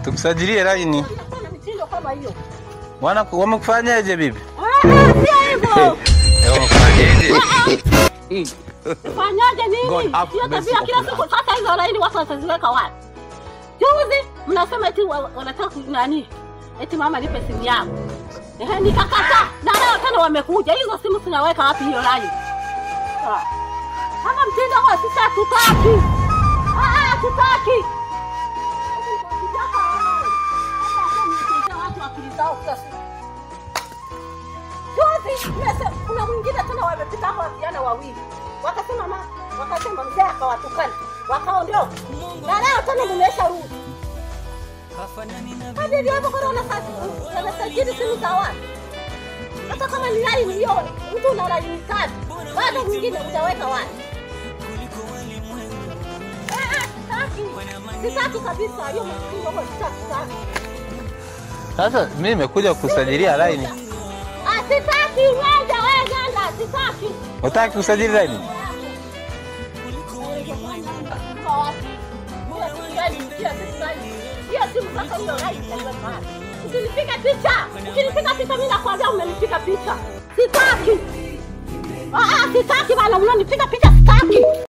Tukusajilie line. Kuna mitindo kama hiyo. Wamekufanyaje bibi? Sio hivyo. Wamekufanyaje? Fanyaje nini? Sio tabia kila siku. Sasa hizo line watu wataziweka wapi? Juzi mnasema eti wanataka nani? Eti mama nipe simu yangu. Nikakata. Na leo tena wamekuja. Hizo simu tunaweka wapi hiyo line? Kama mtindo kwa sisi tutaki. Tutaki. Kuna mwingine tena wamepita hapa vijana wawili. Wakasema mzee akawatukana. Wakaondoka. Na leo tena nimesharudi. Hadi leo corona sasa. Wanasajili simu za watu. Hata kama ni line hiyo, mtu una line tatu. Bado mwingine utaweka wapi? Sitaki kabisa hiyo mtindo kwa sitaki. Sasa mimi nimekuja kusajilia line. Sitaki wewe ganda, sitaki. Unataka kusajili line? Ukinipiga picha mimi nakwambia umenipiga picha. Sitaki. Sitaki bana, unanipiga picha sitaki.